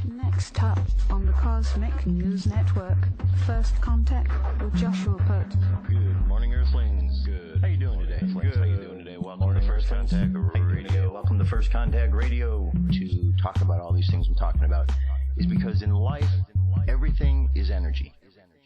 Next up on the Cosmic News Network, First Contact with Joshua Pert. Good morning, Earthlings. Good. How you doing today? Good. How you doing today? Welcome to First Contact Radio. Welcome to First Contact Radio. To talk about all these things we're talking about is because in life, everything is energy.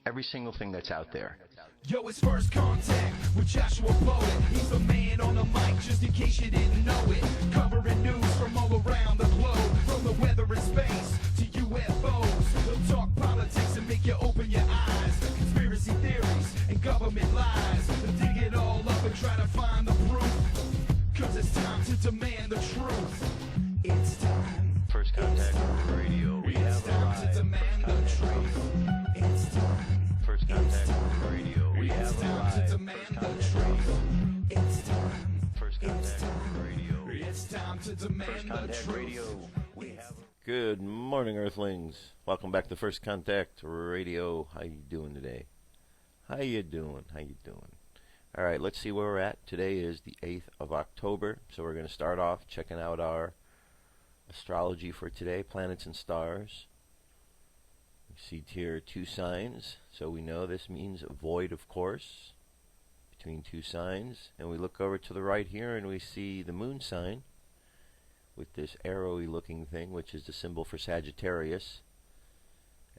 Every single thing that's out there. Yo, it's First Contact with Joshua Poet. He's the man on the mic, just in case you didn't know it. Covering news from all around the globe, from the weather and space to UFOs. He'll talk politics and make you open your eyes. Conspiracy theories and government lies. He'll dig it all up and try to find the proof. Cause it's time to demand the truth. It's time. First Contact Radio. We It's have time arrived. to demand the truth. It's time. First Contact Radio. We It's have time arrived. to demand the truth. It's time. First Contact Radio. It's time to demand First the Contact truth. Radio. We have. Good morning, Earthlings. Welcome back to First Contact Radio. How you doing today? How you doing? All right, let's see where we're at. Today is the 8th of October, so we're going to start off checking out our astrology for today, planets and stars. We see here two signs, so we know this means void, of course, between two signs. And we look over to the right here and we see the moon sign with this arrowy looking thing, which is the symbol for Sagittarius.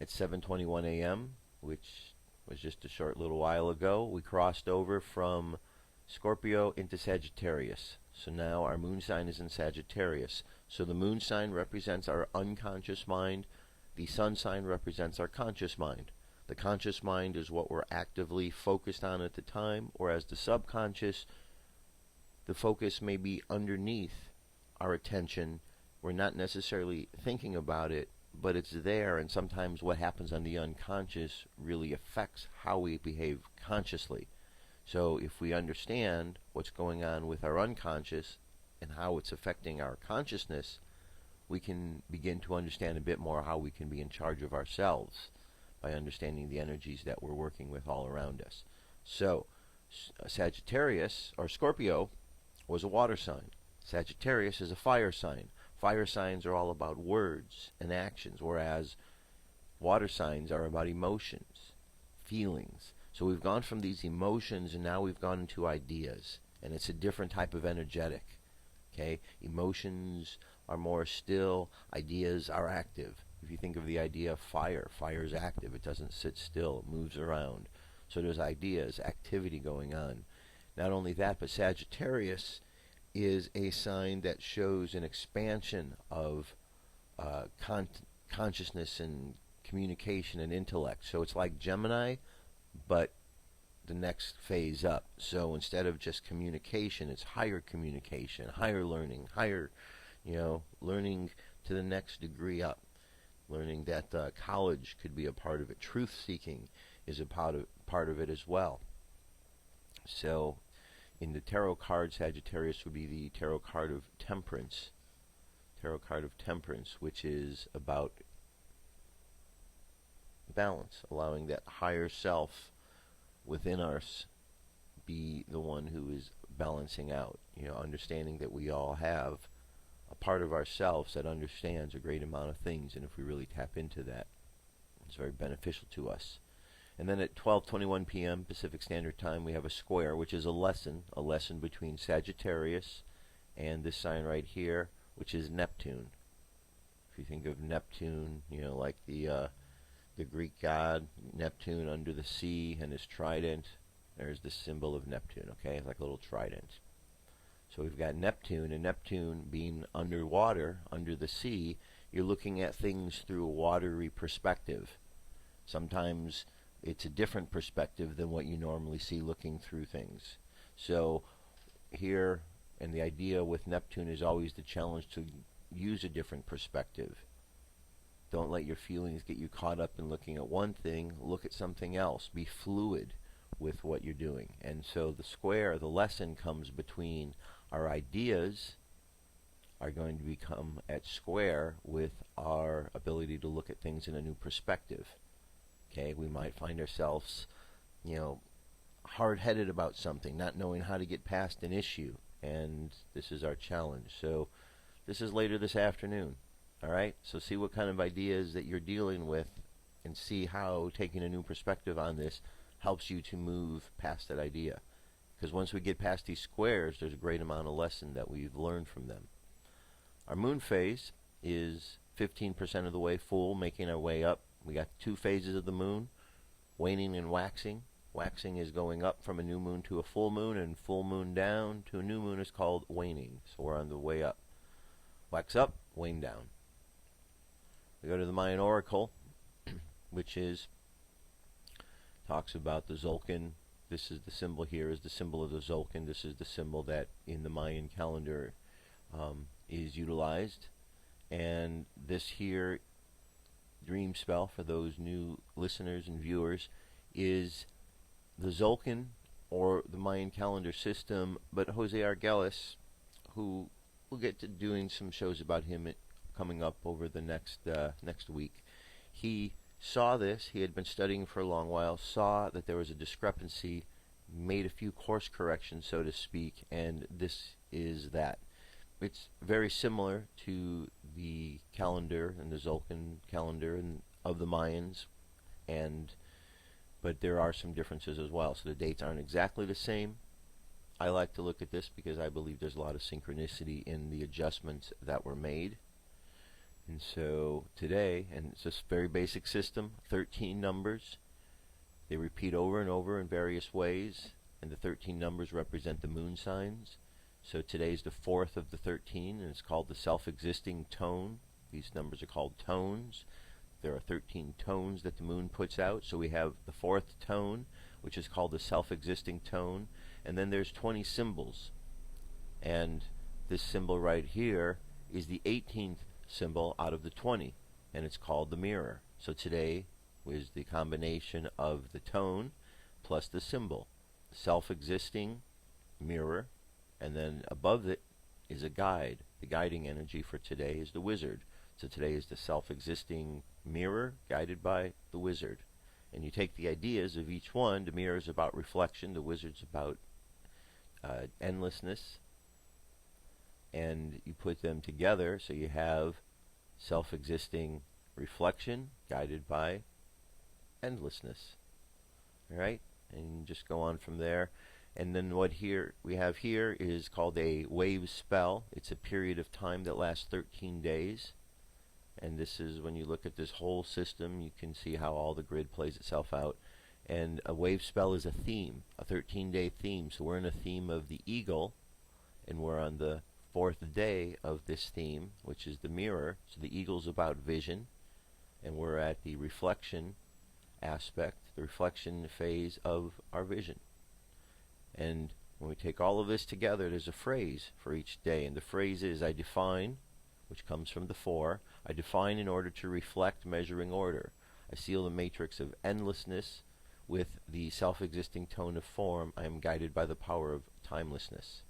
At 7:21 a.m., which was just a short little while ago, we crossed over from Scorpio into Sagittarius. So now our moon sign is in Sagittarius. So the moon sign represents our unconscious mind. The sun sign represents our conscious mind. The conscious mind is what we're actively focused on at the time, whereas the subconscious, the focus may be underneath our attention. We're not necessarily thinking about it, but it's there, and sometimes what happens on the unconscious really affects how we behave consciously. So if we understand what's going on with our unconscious and how it's affecting our consciousness, we can begin to understand a bit more how we can be in charge of ourselves by understanding the energies that we're working with all around us. So Sagittarius, or Scorpio, was a water sign. Sagittarius is a fire sign. Fire signs are all about words and actions, whereas water signs are about emotions, feelings. So we've gone from these emotions and now we've gone into ideas, and it's a different type of energetic. Okay, emotions are more still, ideas are active. If you think of the idea of fire, fire is active. It doesn't sit still, it moves around. So there's ideas, activity going on. Not only that, but Sagittarius is a sign that shows an expansion of consciousness and communication and intellect. So it's like Gemini, but the next phase up. So instead of just communication, it's higher communication, higher learning, higher, learning to the next degree up. Learning that college could be a part of it. Truth-seeking is a part of it as well. So in the tarot card, Sagittarius would be the tarot card of temperance. Tarot card of temperance, which is about balance, allowing that higher self within us be the one who is balancing out. Understanding that we all have a part of ourselves that understands a great amount of things, and if we really tap into that, it's very beneficial to us. And then at 12:21 p.m. Pacific Standard Time, we have a square, which is a lesson between Sagittarius and this sign right here, which is Neptune. If you think of Neptune, like the Greek god Neptune under the sea and his trident, there's the symbol of Neptune. Okay, it's like a little trident. So we've got Neptune, and Neptune being underwater, under the sea, you're looking at things through a watery perspective. Sometimes it's a different perspective than what you normally see looking through things. So here, and the idea with Neptune is always the challenge to use a different perspective. Don't let your feelings get you caught up in looking at one thing. Look at something else. Be fluid with what you're doing. And so the square, the lesson comes between our ideas are going to become at square with our ability to look at things in a new perspective. Okay, we might find ourselves, hard-headed about something, not knowing how to get past an issue, and this is our challenge. So this is later this afternoon. All right, so see what kind of ideas that you're dealing with and see how taking a new perspective on this helps you to move past that idea. Because once we get past these squares, there's a great amount of lesson that we've learned from them. Our moon phase is 15% of the way full, making our way up. We got 2 phases of the moon, waning and waxing. Waxing is going up from a new moon to a full moon, and full moon down to a new moon is called waning. So we're on the way up. Wax up, wane down. We go to the Mayan Oracle, which talks about the Tzolk'in. This is the symbol here, is the symbol of the Tzolk'in. This is the symbol that in the Mayan calendar is utilized. And this here dream spell, for those new listeners and viewers, is the Tzolk'in, or the Mayan calendar system. But Jose Arguelles, who we'll get to doing some shows about him coming up over the next week, he saw this. He had been studying for a long while, saw that there was a discrepancy, made a few course corrections, so to speak, and this is that. It's very similar to the calendar and the Tzolk'in calendar and of the Mayans, but there are some differences as well. So the dates aren't exactly the same. I like to look at this because I believe there's a lot of synchronicity in the adjustments that were made. And so today, and it's this very basic system, 13 numbers. They repeat over and over in various ways, and the 13 numbers represent the moon signs. So today's the 4th of the 13, and it's called the self-existing tone. These numbers are called tones. There are 13 tones that the moon puts out. So we have the 4th tone, which is called the self-existing tone, and then there's 20 symbols. And this symbol right here is the 18th symbol out of the 20, and it's called the mirror. So today was the combination of the tone plus the symbol, self-existing mirror, and then above it is a guide. The guiding energy for today is the wizard. So today is the self-existing mirror guided by the wizard. And you take the ideas of each one. The mirror is about reflection, the wizard's about endlessness, and you put them together so you have self-existing reflection guided by endlessness. All right, and just go on from there. And then what we have here is called a wave spell. It's a period of time that lasts 13 days. And this is, when you look at this whole system, you can see how all the grid plays itself out. And a wave spell is a theme, a 13-day theme. So we're in a theme of the eagle, and we're on the 4th day of this theme, which is the mirror. So the eagle's about vision, and we're at the reflection aspect, the reflection phase of our vision. And when we take all of this together, there's a phrase for each day, and the phrase is, I define, which comes from the 4. I define in order to reflect measuring order. I seal the matrix of endlessness with the self-existing tone of form. I am guided by the power of timelessness.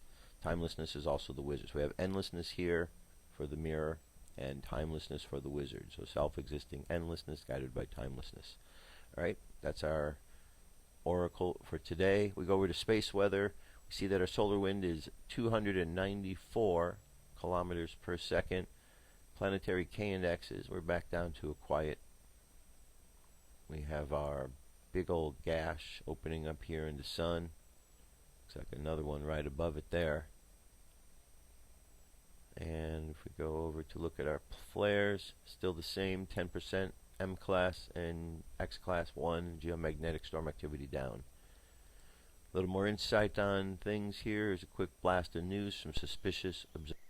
Timelessness is also the wizard. So we have endlessness here for the mirror and timelessness for the wizard. So self-existing endlessness guided by timelessness. All right, that's our oracle for today. We go over to space weather. We see that our solar wind is 294 kilometers per second. Planetary K indexes, we're back down to a quiet. We have our big old gash opening up here in the sun. Looks like another one right above it there. And if we go over to look at our flares, still the same, 10% M class and X class 1, geomagnetic storm activity down. A little more insight on things here is a quick blast of news from suspicious observers.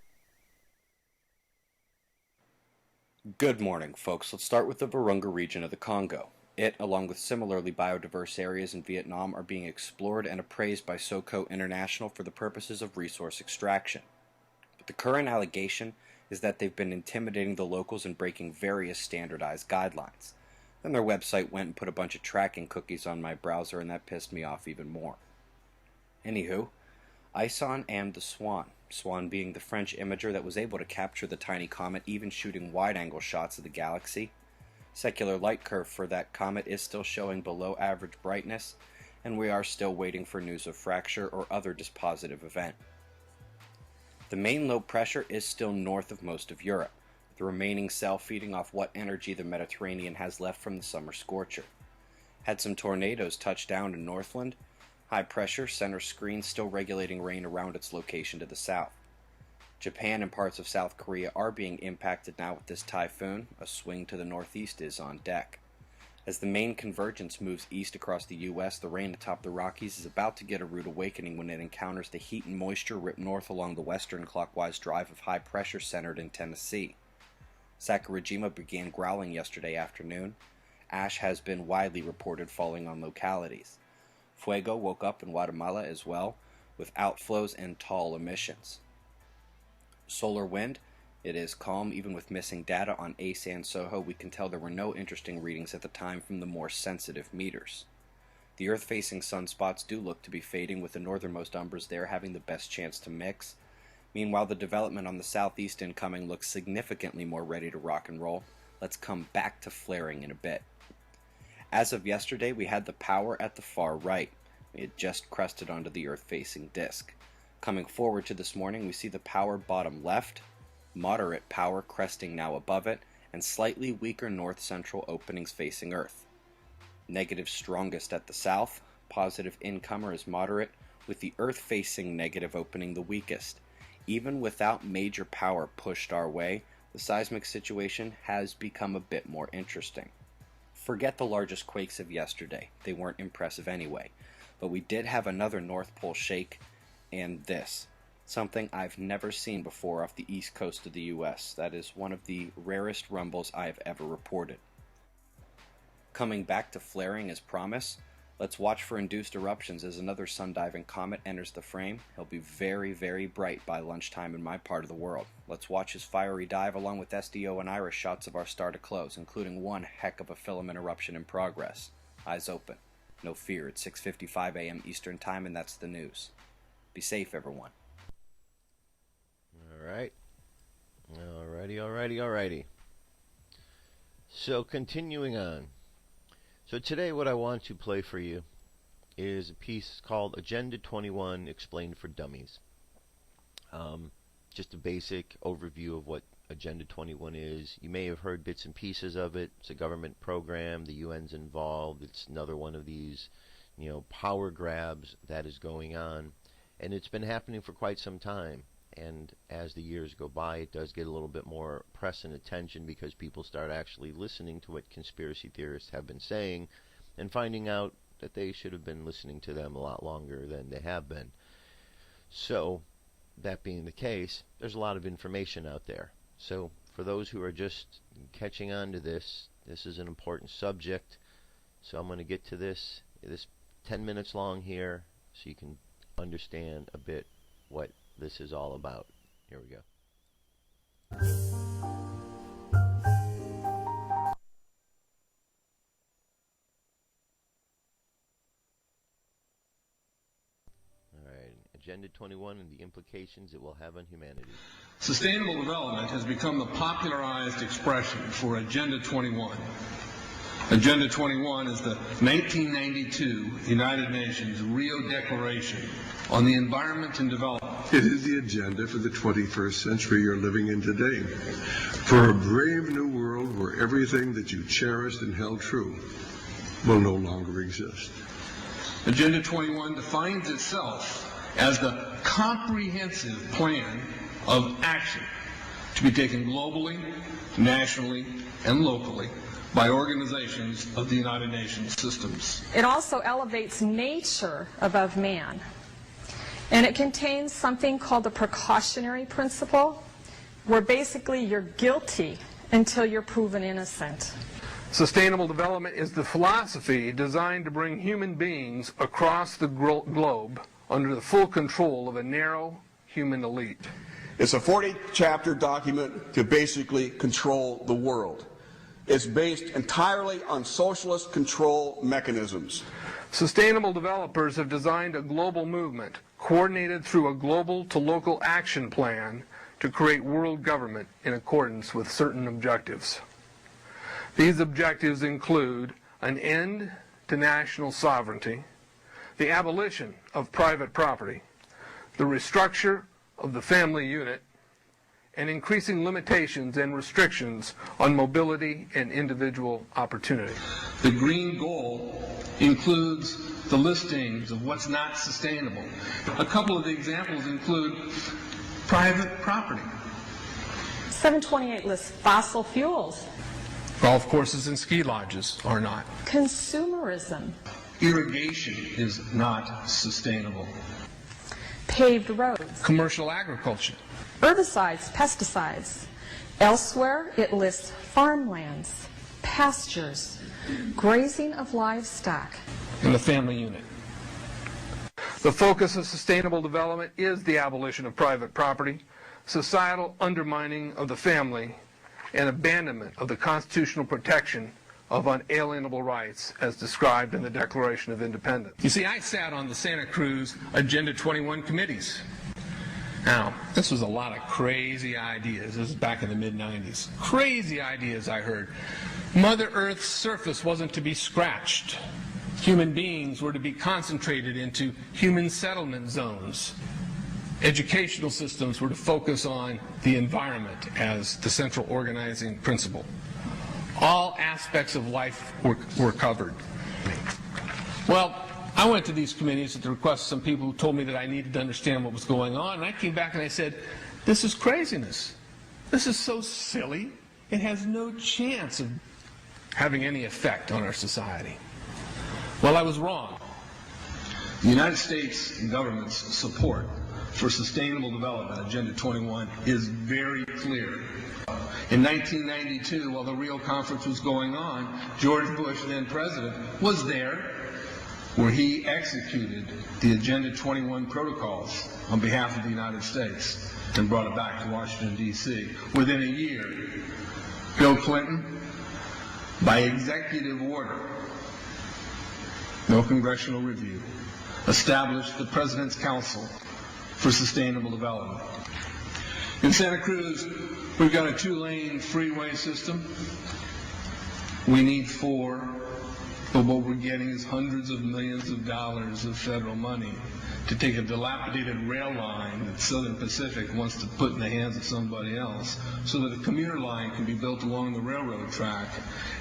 Good morning, folks. Let's start with the Virunga region of the Congo. It, along with similarly biodiverse areas in Vietnam, are being explored and appraised by SOCO International for the purposes of resource extraction. But the current allegation is that they've been intimidating the locals and breaking various standardized guidelines. Then their website went and put a bunch of tracking cookies on my browser, and that pissed me off even more. Anywho, ISON and the Swan. Swan being the French imager that was able to capture the tiny comet, even shooting wide-angle shots of the galaxy. Secular light curve for that comet is still showing below average brightness, and we are still waiting for news of fracture or other dispositive event. The main low pressure is still north of most of Europe. the remaining cell feeding off what energy the Mediterranean has left from the summer scorcher. Had some tornadoes touch down in Northland. High pressure center screen still regulating rain around its location to the south. Japan and parts of South Korea are being impacted now with this typhoon. A swing to the northeast is on deck. As the main convergence moves east across the U.S., the rain atop the Rockies is about to get a rude awakening when it encounters the heat and moisture ripped north along the western clockwise drive of high pressure centered in Tennessee. Sakurajima began growling yesterday afternoon. Ash has been widely reported falling on localities. Fuego woke up in Guatemala as well, with outflows and tall emissions. Solar wind. It is calm. Even with missing data on Ace and Soho, we can tell there were no interesting readings at the time from the more sensitive meters. The Earth-facing sunspots do look to be fading, with the northernmost umbras there having the best chance to mix. Meanwhile, the development on the southeast incoming looks significantly more ready to rock and roll. Let's come back to flaring in a bit. As of yesterday, we had the power at the far right. We had just crested onto the Earth-facing disk. Coming forward to this morning, we see the power bottom left, moderate power cresting now above it, and slightly weaker north-central openings facing Earth. Negative strongest at the south, positive incomer is moderate, with the Earth-facing negative opening the weakest. Even without major power pushed our way, the seismic situation has become a bit more interesting. Forget the largest quakes of yesterday, they weren't impressive anyway, but we did have another North Pole shake, and this. Something I've never seen before off the east coast of the U.S. That is one of the rarest rumbles I've ever reported. Coming back to flaring as promised, let's watch for induced eruptions as another Sundiving comet enters the frame. He'll be very, very bright by lunchtime in my part of the world. Let's watch his fiery dive along with SDO and IRIS shots of our star to close, including one heck of a filament eruption in progress. Eyes open. No fear, it's 6:55 a.m. Eastern Time, and that's the news. Be safe, everyone. Alrighty. So, continuing on. So today what I want to play for you is a piece called Agenda 21 Explained for Dummies. Just a basic overview of what Agenda 21 is. You may have heard bits and pieces of it. It's a government program. The UN's involved. It's another one of these, power grabs that is going on. And it's been happening for quite some time. And as the years go by, it does get a little bit more press and attention because people start actually listening to what conspiracy theorists have been saying and finding out that they should have been listening to them a lot longer than they have been. So, that being the case, there's a lot of information out there. So, for those who are just catching on to this, this is an important subject. So I'm going to get to this 10 minutes long here so you can understand a bit what this is all about. Here we go. Alright, Agenda 21 and the implications it will have on humanity. Sustainable development has become the popularized expression for Agenda 21. Agenda 21 is the 1992 United Nations Rio Declaration on the Environment and Development. It is the agenda for the 21st century you're living in today. For a brave new world where everything that you cherished and held true will no longer exist. Agenda 21 defines itself as the comprehensive plan of action to be taken globally, nationally, and locally by organizations of the United Nations systems. It also elevates nature above man. And it contains something called the precautionary principle, where basically you're guilty until you're proven innocent. Sustainable development is the philosophy designed to bring human beings across the globe under the full control of a narrow human elite. It's a 40-chapter document to basically control the world. It's based entirely on socialist control mechanisms. Sustainable developers have designed a global movement coordinated through a global to local action plan to create world government in accordance with certain objectives. These objectives include an end to national sovereignty, the abolition of private property, the restructure of the family unit, and increasing limitations and restrictions on mobility and individual opportunity. The green goal includes the listings of what's not sustainable. A couple of the examples include private property. 728 lists fossil fuels. Golf courses and ski lodges are not. Consumerism. Irrigation is not sustainable. Paved roads. Commercial agriculture. Herbicides, pesticides. Elsewhere, it lists farmlands, pastures, grazing of livestock. And the family unit. The focus of sustainable development is the abolition of private property, societal undermining of the family, and abandonment of the constitutional protection of unalienable rights as described in the Declaration of Independence. You see, I sat on the Santa Cruz Agenda 21 committees. Now, this was a lot of crazy ideas. This was back in the mid-90s. Crazy ideas I heard. Mother Earth's surface wasn't to be scratched. Human beings were to be concentrated into human settlement zones. Educational systems were to focus on the environment as the central organizing principle. All aspects of life were covered. Well, I went to these committees at the request of some people who told me that I needed to understand what was going on, and I came back and I said, this is craziness. This is so silly. It has no chance of having any effect on our society. Well, I was wrong. The United States government's support for Sustainable Development, Agenda 21, is very clear. In 1992, while the Rio Conference was going on, George Bush, then president, was there where he executed the Agenda 21 protocols on behalf of the United States and brought it back to Washington, D.C. Within a year, Bill Clinton, by executive order, no congressional review, established the President's Council for Sustainable Development. In Santa Cruz, we've got a 2-lane freeway system. We need 4, but what we're getting is hundreds of millions of dollars of federal money to take a dilapidated rail line that Southern Pacific wants to put in the hands of somebody else so that a commuter line can be built along the railroad track.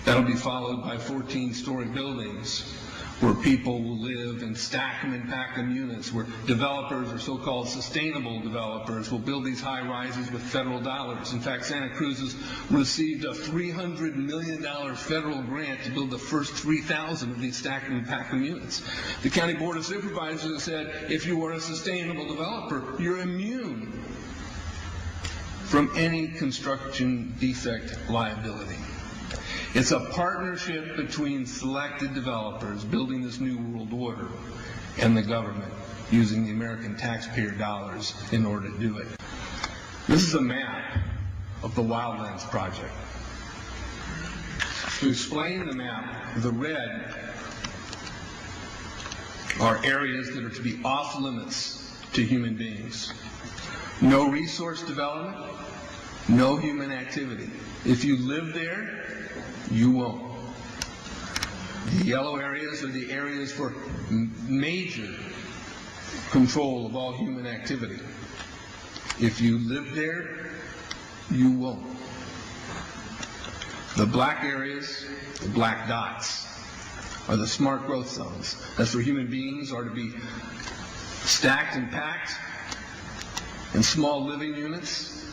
That'll be followed by 14-story buildings where people will live and stack them and pack them units, where developers, or so-called sustainable developers, will build these high-rises with federal dollars. In fact, Santa Cruz has received a $300 million federal grant to build the first 3,000 of these stack them and pack them units. The County Board of Supervisors has said, if you are a sustainable developer, you're immune from any construction defect liability. It's a partnership between selected developers building this new world order and the government using the American taxpayer dollars in order to do it. This is a map of the Wildlands Project. To explain the map, the red are areas that are to be off limits to human beings. No resource development, no human activity. If you live there, you won't. The yellow areas are the areas for major control of all human activity. If you live there, you won't. The black areas, the black dots, are the smart growth zones. That's where human beings are to be stacked and packed in small living units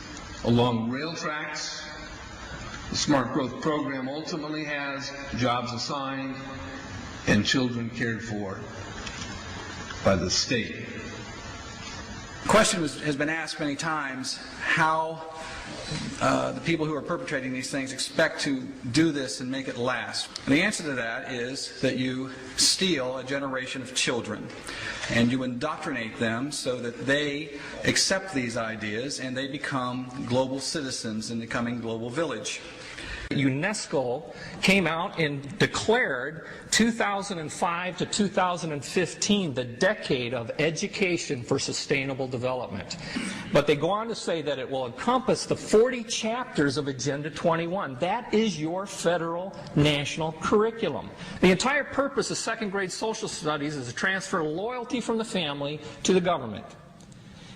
along rail tracks. The Smart Growth Program ultimately has jobs assigned and children cared for by the state. The question has been asked many times how the people who are perpetrating these things expect to do this and make it last. And the answer to that is that you steal a generation of children and you indoctrinate them so that they accept these ideas and they become global citizens in the coming global village. UNESCO came out and declared 2005 to 2015 the decade of education for sustainable development. But they go on to say that it will encompass the 40 chapters of Agenda 21. That is your federal national curriculum. The entire purpose of second grade social studies is to transfer loyalty from the family to the government.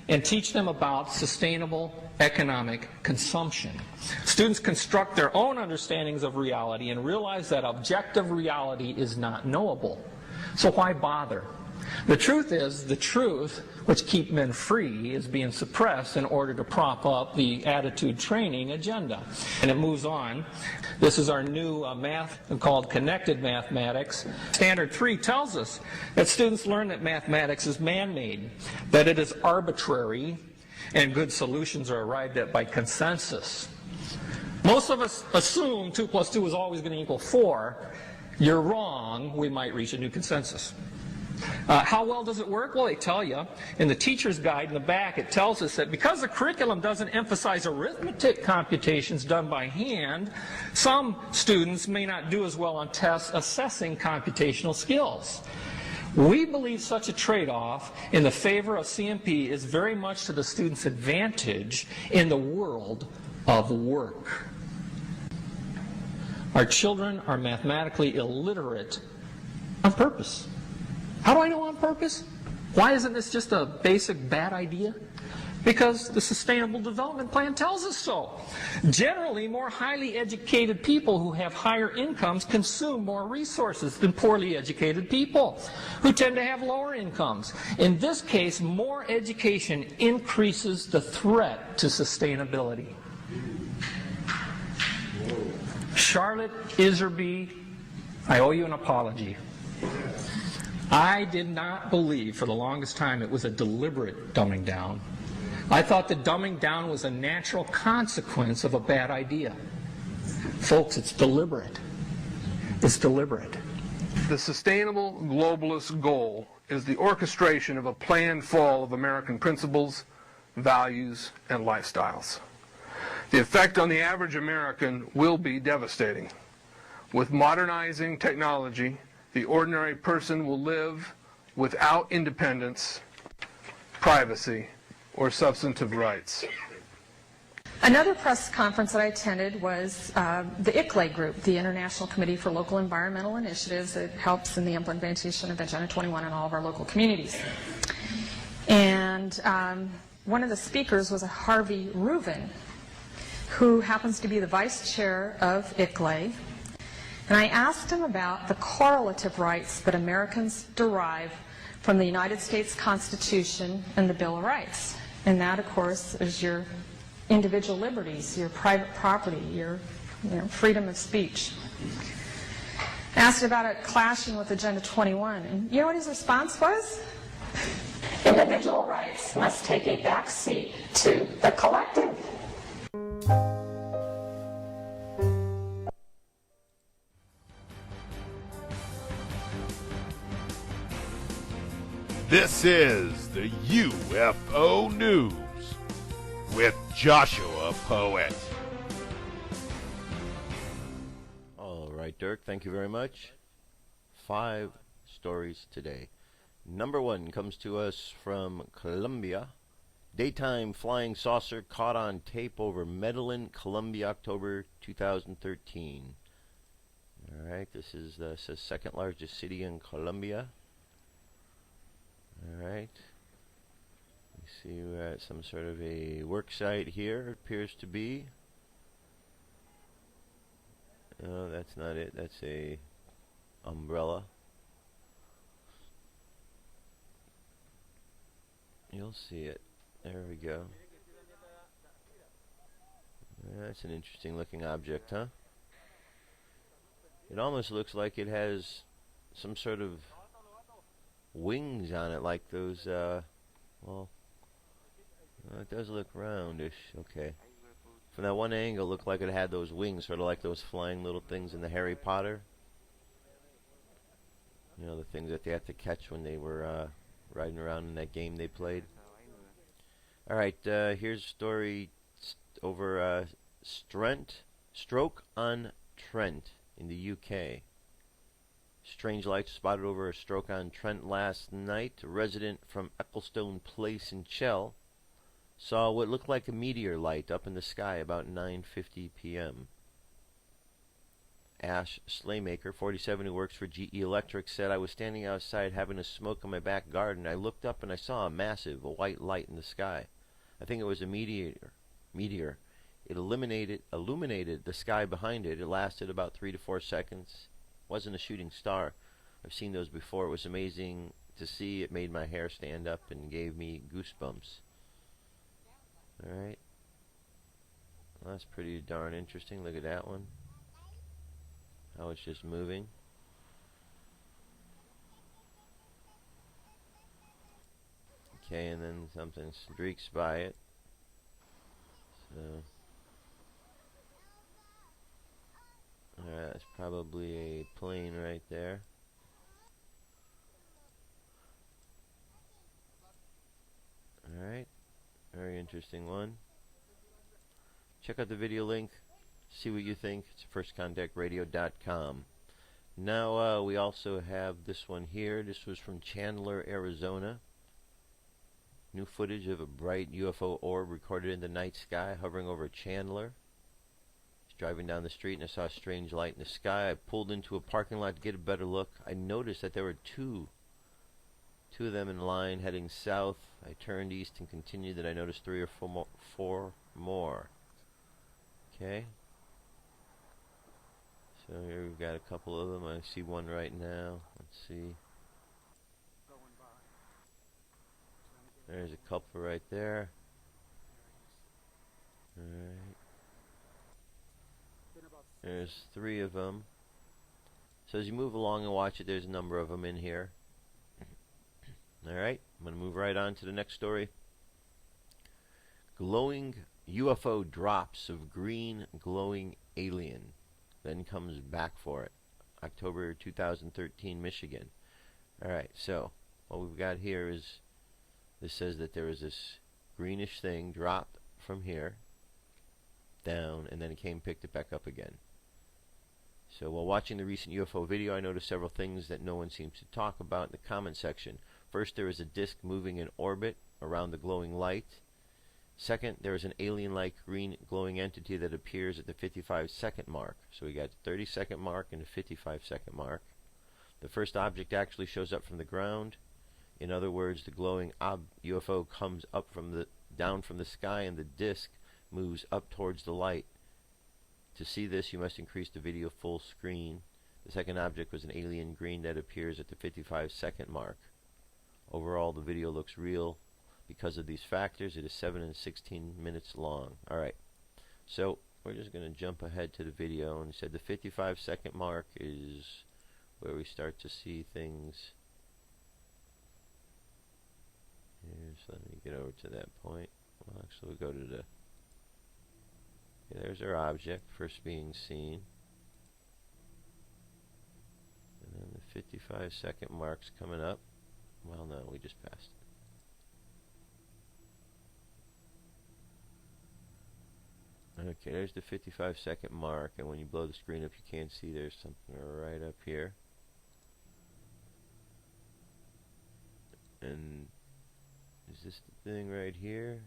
and teach them about sustainable economic consumption. Students construct their own understandings of reality and realize that objective reality is not knowable. So why bother? The truth is, the truth, which keeps men free, is being suppressed in order to prop up the attitude training agenda. And it moves on. This is our new math called connected mathematics. Standard 3 tells us that students learn that mathematics is man-made, that it is arbitrary, and good solutions are arrived at by consensus. Most of us assume 2 plus 2 is always going to equal 4. You're wrong. We might reach a new consensus. How well does it work? Well, they tell you in the teacher's guide in the back, it tells us that because the curriculum doesn't emphasize arithmetic computations done by hand, some students may not do as well on tests assessing computational skills. We believe such a trade-off in the favor of CMP is very much to the student's advantage in the world of work. Our children are mathematically illiterate on purpose. How do I know on purpose? Why isn't this just a basic bad idea? Because the Sustainable Development Plan tells us so. Generally, more highly educated people who have higher incomes consume more resources than poorly educated people who tend to have lower incomes. In this case, more education increases the threat to sustainability. Charlotte Iserby, I owe you an apology. I did not believe for the longest time it was a deliberate dumbing down. I thought the dumbing down was a natural consequence of a bad idea. Folks, it's deliberate. It's deliberate. The sustainable globalist goal is the orchestration of a planned fall of American principles, values, and lifestyles. The effect on the average American will be devastating. With modernizing technology, the ordinary person will live without independence, privacy, or substantive rights. Another press conference that I attended was the ICLE group, the International Committee for Local Environmental Initiatives. It helps in the implementation of Agenda 21 in all of our local communities. And one of the speakers was a Harvey Reuven, who happens to be the vice chair of ICLE. And I asked him about the correlative rights that Americans derive from the United States Constitution and the Bill of Rights. And that, of course, is your individual liberties, your private property, your freedom of speech. I asked about it clashing with Agenda 21. And you know what his response was? Individual rights must take a back seat to the collective. This is the UFO News with Joshua Poet. All right, Dirk, thank you very much. 5 stories today. Number 1 comes to us from Colombia. Daytime flying saucer caught on tape over Medellin, Colombia, October 2013. All right, this is the second largest city in Colombia. Alright, you see we're at some sort of a work site here, it appears to be. No, that's not it, that's a umbrella. You'll see it, there we go. That's an interesting looking object, huh? It almost looks like it has some sort of wings on it, like those, well, it does look roundish. Okay. From that one angle, it looked like it had those wings, sort of like those flying little things in the Harry Potter. You know, the things that they had to catch when they were riding around in that game they played. Alright, here's a story over Stoke-On-Trent in the UK. Strange lights spotted over Stoke-On-Trent last night. A resident from Ecclestone Place in Chell saw what looked like a meteor light up in the sky about 9:50 p.m. Ash Slaymaker, 47, who works for GE Electric, said, I was standing outside having a smoke in my back garden. I looked up and I saw a white light in the sky. I think it was a meteor. It illuminated the sky behind it. It lasted about 3 to 4 seconds. It wasn't a shooting star. I've seen those before. It was amazing to see. It made my hair stand up and gave me goosebumps. Alright. Well, that's pretty darn interesting. Look at that one. How it's just moving. Okay, and then something streaks by it. So, alright, that's probably a plane right there. Alright, very interesting one. Check out the video link, see what you think. It's firstcontactradio.com. Now we also have this one here. This was from Chandler, Arizona. New footage of a bright UFO orb recorded in the night sky hovering over Chandler. I was driving down the street and I saw a strange light in the sky. I pulled into a parking lot to get a better look. I noticed that there were two of them in line heading south. I turned east and continued. Then I noticed 3 or 4 more. Okay. So here we've got a couple of them. I see one right now. Let's see. There's a couple right there. Alright. There's 3 of them. So as you move along and watch it, there's a number of them in here. Alright, I'm going to move right on to the next story. Glowing UFO drops of green glowing alien. Then comes back for it. October 2013, Michigan. Alright, so what we've got here is, this says that there was this greenish thing dropped from here down, and then it came, picked it back up again. So while watching the recent UFO video, I noticed several things that no one seems to talk about in the comment section. First, there is a disk moving in orbit around the glowing light. Second, there is an alien-like green glowing entity that appears at the 55-second mark. So we got the 30-second mark and the 55-second mark. The first object actually shows up from the ground. In other words, the glowing UFO comes up down from the sky, and the disk moves up towards the light. To see this, you must increase the video full screen. The second object was an alien green that appears at the 55-second mark. Overall, the video looks real. Because of these factors, it is 7 and 16 minutes long. Alright, so we're just going to jump ahead to the video. And it said the 55-second mark is where we start to see things. Here's, let me get over to that point. Well, actually, we'll go to the... Okay, there's our object, first being seen. And then the 55-second mark's coming up. Well, no, we just passed it. Okay, there's the 55-second mark, and when you blow the screen up, you can't see there's something right up here. And is this the thing right here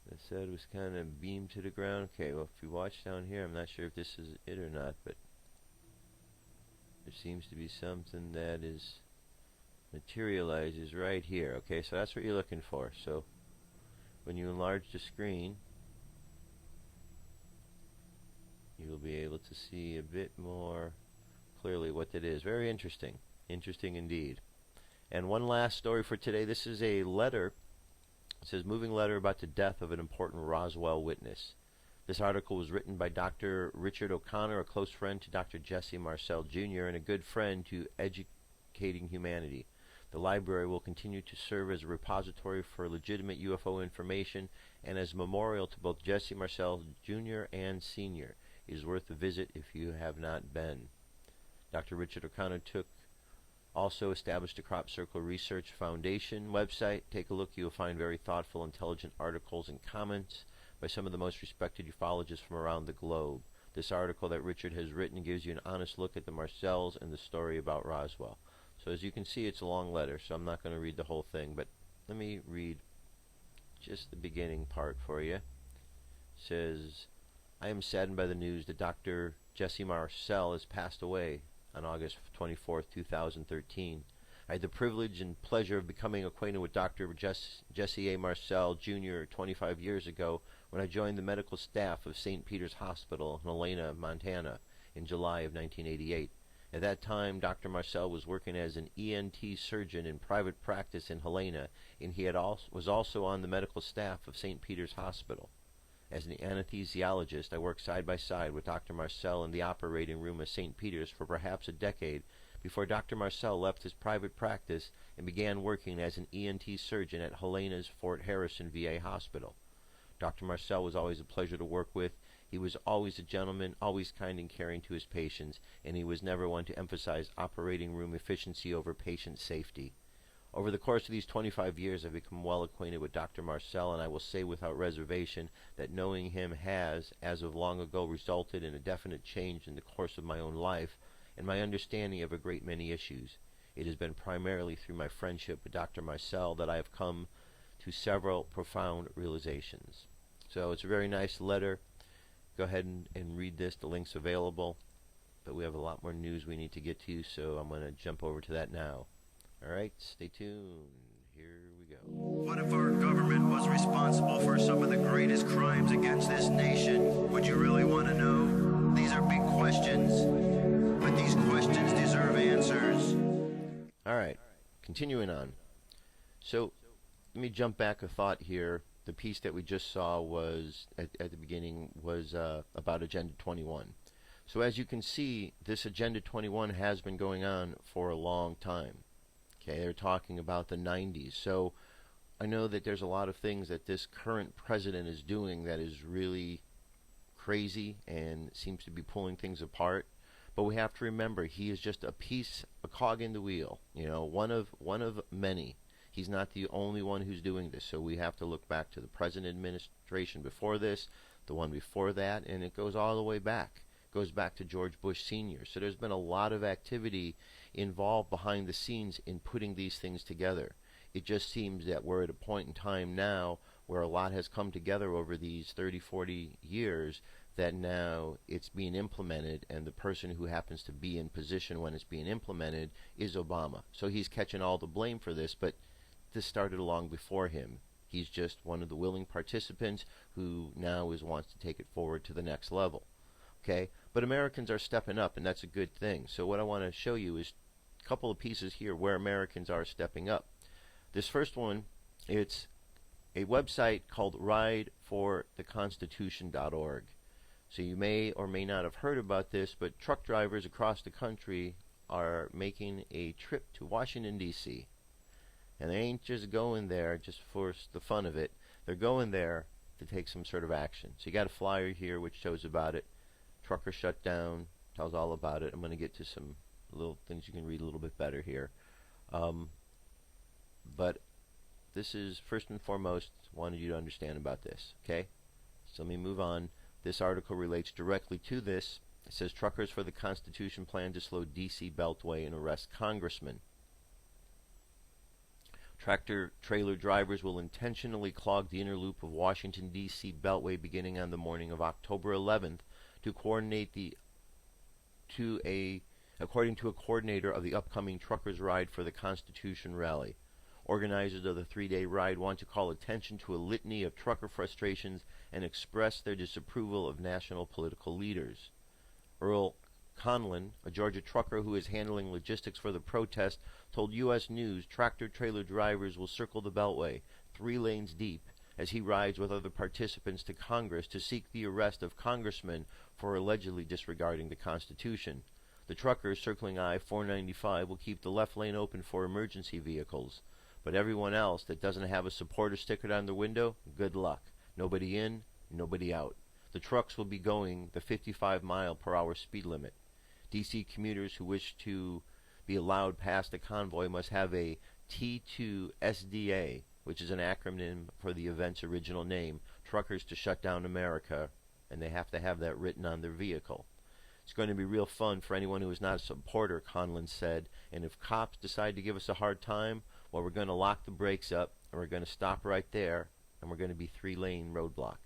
that said was kind of beamed to the ground? Okay, well, if you watch down here, I'm not sure if this is it or not, but there seems to be something that is materializes right here. Okay, so that's what you're looking for. So when you enlarge the screen, you will be able to see a bit more clearly what that is. Very interesting. Interesting indeed. And one last story for today. This is a letter. It says, moving letter about the death of an important Roswell witness. This article was written by Dr. Richard O'Connor, a close friend to Dr. Jesse Marcel Jr., and a good friend to Educating Humanity. The library will continue to serve as a repository for legitimate UFO information and as a memorial to both Jesse Marcel Jr. and Sr. It is worth a visit if you have not been. Dr. Richard O'Connor also established a Crop Circle Research Foundation website. Take a look. You will find very thoughtful, intelligent articles and comments by some of the most respected ufologists from around the globe. This article that Richard has written gives you an honest look at the Marcels and the story about Roswell. So as you can see, it's a long letter, so I'm not going to read the whole thing, but let me read just the beginning part for you. It says, I am saddened by the news that Dr. Jesse Marcel has passed away on August 24th, 2013. I had the privilege and pleasure of becoming acquainted with Dr. Jesse A. Marcel Jr. 25 years ago when I joined the medical staff of St. Peter's Hospital in Helena, Montana in July of 1988. At that time, Dr. Marcel was working as an ENT surgeon in private practice in Helena, and he was also on the medical staff of St. Peter's Hospital. As an anesthesiologist, I worked side by side with Dr. Marcel in the operating room of St. Peter's for perhaps a decade before Dr. Marcel left his private practice and began working as an ENT surgeon at Helena's Fort Harrison VA Hospital. Dr. Marcel was always a pleasure to work with. He was always a gentleman, always kind and caring to his patients, and he was never one to emphasize operating room efficiency over patient safety. Over the course of these 25 years, I've become well acquainted with Dr. Marcel, and I will say without reservation that knowing him has, as of long ago, resulted in a definite change in the course of my own life and my understanding of a great many issues. It has been primarily through my friendship with Dr. Marcel that I have come to several profound realizations. So it's a very nice letter. Go ahead and read this. The link's available. But we have a lot more news we need to get to, so I'm going to jump over to that now. Alright, stay tuned. Here we go. What if our government was responsible for some of the greatest crimes against this nation? Would you really want to know? These are big questions, but these questions deserve answers. Alright, continuing on. So, let me jump back a thought here. The piece that we just saw was, at the beginning, was about Agenda 21. So as you can see, this Agenda 21 has been going on for a long time. Okay, they're talking about the 90s. So I know that there's a lot of things that this current president is doing that is really crazy and seems to be pulling things apart. But we have to remember, he is just a cog in the wheel. You know, one of many. He's not the only one who's doing this. So we have to look back to the present administration before this, the one before that, and it goes all the way back. It goes back to George Bush Sr. So there's been a lot of activity involved behind the scenes in putting these things together. It just seems that we're at a point in time now where a lot has come together over these 30, 40 years that now it's being implemented, and the person who happens to be in position when it's being implemented is Obama. So he's catching all the blame for this, but this started long before him. He's just one of the willing participants who now wants to take it forward to the next level. Okay, but Americans are stepping up, and that's a good thing. So what I want to show you is a couple of pieces here where Americans are stepping up. This first one, it's a website called ridefortheconstitution.org. So you may or may not have heard about this, but truck drivers across the country are making a trip to Washington, D.C. And they ain't just going there just for the fun of it. They're going there to take some sort of action. So you got a flyer here which shows about it. Trucker shut down, tells all about it. I'm going to get to some little things you can read a little bit better here. But this is, first and foremost, wanted you to understand about this. Okay? So let me move on. This article relates directly to this. It says, truckers for the Constitution plan to slow D.C. Beltway and arrest Congressmen. Tractor-trailer drivers will intentionally clog the inner loop of Washington, D.C. Beltway beginning on the morning of October 11th to coordinate according to a coordinator of the upcoming Truckers Ride for the Constitution rally. Organizers of the three-day ride want to call attention to a litany of trucker frustrations and express their disapproval of national political leaders. Earl Conlon, a Georgia trucker who is handling logistics for the protest, told U.S. News tractor-trailer drivers will circle the Beltway, 3 lanes deep, as he rides with other participants to Congress to seek the arrest of congressmen for allegedly disregarding the Constitution. The truckers circling I-495 will keep the left lane open for emergency vehicles. But everyone else that doesn't have a supporter sticker on their window, good luck. Nobody in, nobody out. The trucks will be going the 55-mile-per-hour speed limit. D.C. commuters who wish to be allowed past the convoy must have a T2SDA, which is an acronym for the event's original name, Truckers to Shut Down America, and they have to have that written on their vehicle. It's going to be real fun for anyone who is not a supporter, Conlon said, and if cops decide to give us a hard time, well, we're going to lock the brakes up, and we're going to stop right there, and we're going to be 3-lane roadblock.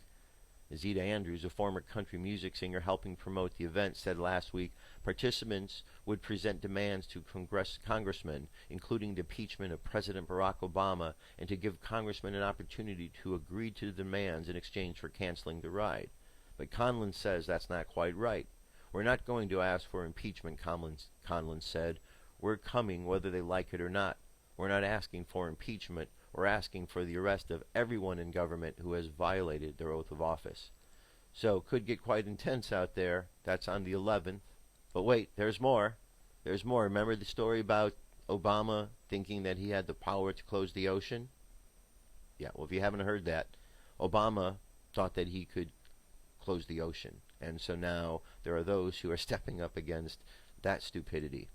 Zeta Andrews, a former country music singer helping promote the event, said last week participants would present demands to congressmen, including the impeachment of President Barack Obama, and to give congressmen an opportunity to agree to the demands in exchange for canceling the ride. But Conlon says that's not quite right. We're not going to ask for impeachment, Conlon said. We're coming whether they like it or not. We're not asking for impeachment. We're asking for the arrest of everyone in government who has violated their oath of office. So, could get quite intense out there. That's on the 11th. But wait, there's more. There's more. Remember the story about Obama thinking that he had the power to close the ocean? Yeah, well, if you haven't heard that, Obama thought that he could close the ocean. And so now there are those who are stepping up against that stupidity.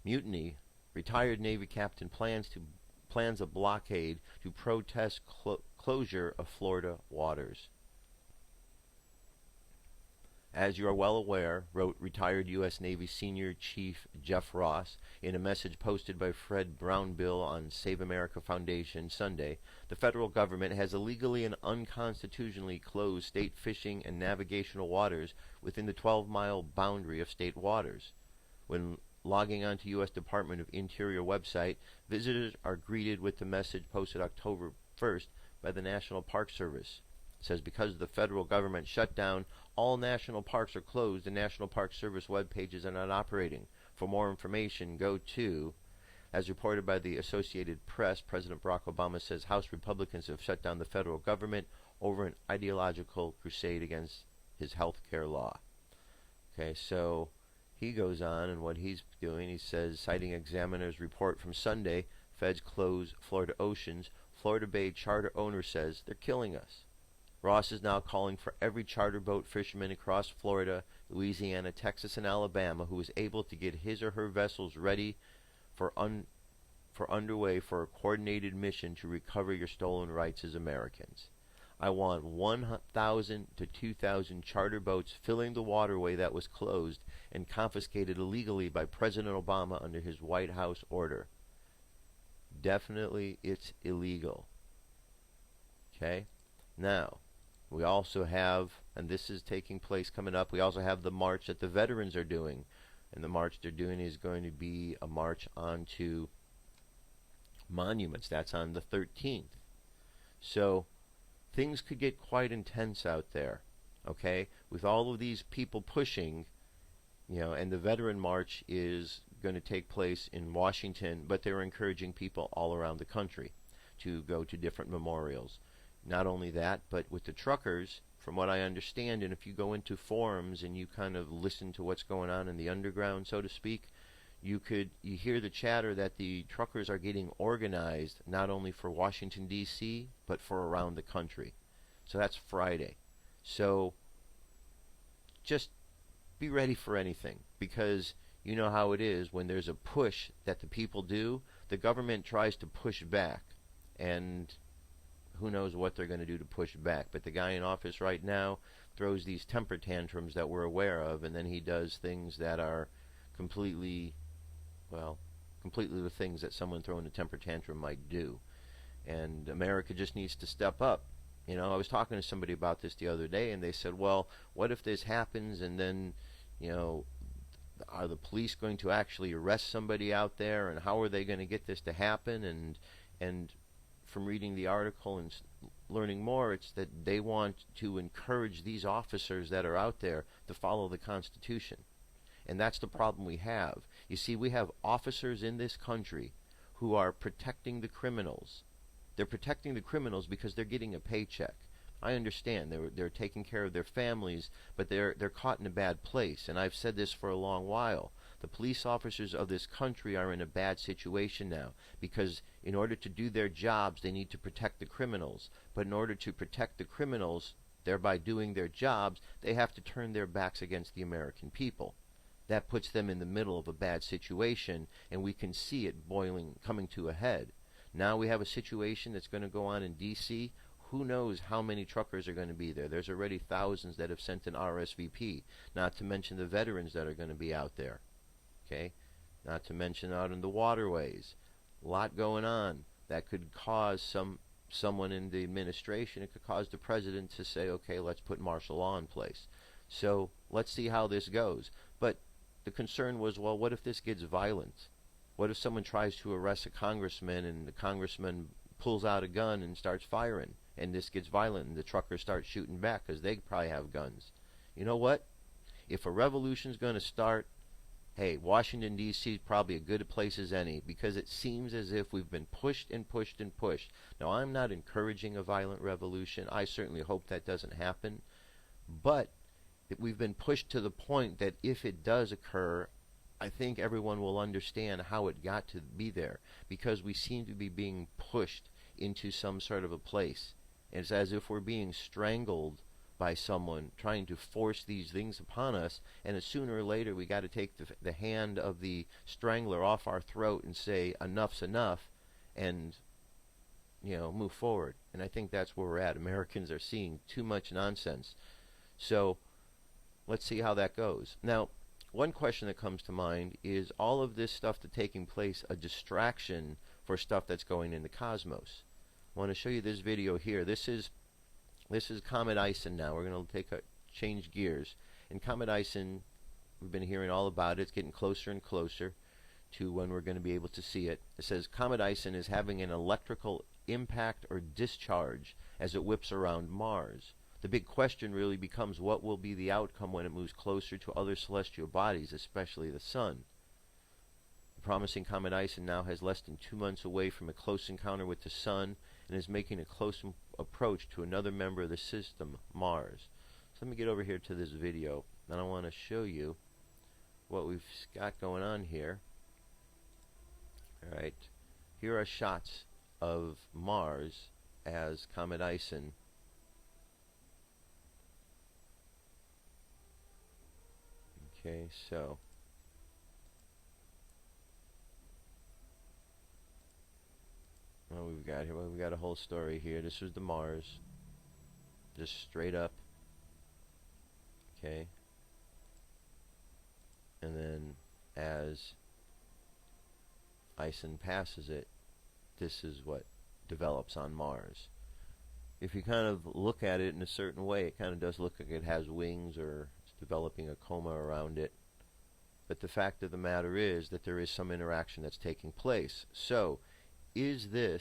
Mutiny, retired Navy captain plans a blockade to protest closure of Florida waters. As you are well aware, wrote retired U.S. Navy Senior Chief Jeff Ross in a message posted by Fred Brownbill on Save America Foundation Sunday, the federal government has illegally and unconstitutionally closed state fishing and navigational waters within the 12-mile boundary of state waters. When logging onto U.S. Department of Interior website, visitors are greeted with the message posted October 1st by the National Park Service. It says because the federal government shut down, all national parks are closed and National Park Service web pages are not operating. For more information, go to, as reported by the Associated Press, President Barack Obama says House Republicans have shut down the federal government over an ideological crusade against his health care law. Okay, so he goes on, and what he's doing, he says, citing Examiner's report from Sunday, feds close Florida oceans. Florida Bay charter owner says they're killing us. Ross is now calling for every charter boat fisherman across Florida, Louisiana, Texas, and Alabama who is able to get his or her vessels ready for underway for a coordinated mission to recover your stolen rights as Americans. I want 1,000 to 2,000 charter boats filling the waterway that was closed and confiscated illegally by President Obama under his White House order. Definitely it's illegal. Okay? Now, we also have, and this is taking place coming up, we also have the march that the veterans are doing. And the march they're doing is going to be a march onto monuments. That's on the 13th. So, things could get quite intense out there, okay? With all of these people pushing, and the veteran march is going to take place in Washington, but they're encouraging people all around the country to go to different memorials. Not only that, but with the truckers, from what I understand, and if you go into forums and you kind of listen to what's going on in the underground, so to speak, you hear the chatter that the truckers are getting organized not only for Washington, D.C., but for around the country. So that's Friday. So just be ready for anything, because you know how it is when there's a push that the people do, the government tries to push back, and who knows what they're going to do to push back. But the guy in office right now throws these temper tantrums that we're aware of, and then he does things that are completely the things that someone throwing a temper tantrum might do. And America just needs to step up. I was talking to somebody about this the other day, and they said, well, what if this happens, and then, are the police going to actually arrest somebody out there, and how are they going to get this to happen? And from reading the article and learning more, it's that they want to encourage these officers that are out there to follow the Constitution. And that's the problem we have. You see, we have officers in this country who are protecting the criminals. They're protecting the criminals because they're getting a paycheck. I understand they're taking care of their families, but they're caught in a bad place. And I've said this for a long while. The police officers of this country are in a bad situation now because in order to do their jobs, they need to protect the criminals. But in order to protect the criminals, thereby doing their jobs, they have to turn their backs against the American people. That puts them in the middle of a bad situation, and we can see it coming to a head. Now we have a situation that's going to go on in D.C. Who knows how many truckers are going to be there? There's already thousands that have sent an RSVP, not to mention the veterans that are going to be out there. Okay? Not to mention out in the waterways. A lot going on that could cause some someone in the administration. It could cause the president to say, okay, let's put martial law in place. So let's see how this goes. But the concern was, well, what if this gets violent? What if someone tries to arrest a congressman and the congressman pulls out a gun and starts firing, and this gets violent and the truckers start shooting back because they probably have guns? You know what? If a revolution's going to start, hey, Washington, D.C. is probably a good place as any, because it seems as if we've been pushed and pushed and pushed. Now, I'm not encouraging a violent revolution. I certainly hope that doesn't happen. But we've been pushed to the point that if it does occur, I think everyone will understand how it got to be there, because we seem to be being pushed into some sort of a place. It's as if we're being strangled by someone trying to force these things upon us, and sooner or later we got to take the hand of the strangler off our throat and say enough's enough, and move forward. And I think that's where we're at. Americans are seeing too much nonsense. So let's see how that goes. Now, one question that comes to mind is all of this stuff that's taking place a distraction for stuff that's going in the cosmos? I want to show you this video here. This is Comet ISON now. We're going to change gears. And Comet ISON, we've been hearing all about it. It's getting closer and closer to when we're going to be able to see it. It says Comet ISON is having an electrical impact or discharge as it whips around Mars. The big question really becomes, what will be the outcome when it moves closer to other celestial bodies, especially the Sun? The promising Comet ISON now has less than 2 months away from a close encounter with the Sun and is making a close approach to another member of the system, Mars. So let me get over here to this video, and I want to show you what we've got going on here. Alright, here are shots of Mars as Comet ISON Okay, so what we've got here, we've got a whole story here. This was the Mars, just straight up. Okay, and then as ISON passes it, this is what develops on Mars. If you kind of look at it in a certain way, it kind of does look like it has wings, or developing a coma around it. But the fact of the matter is that there is some interaction that's taking place. So is there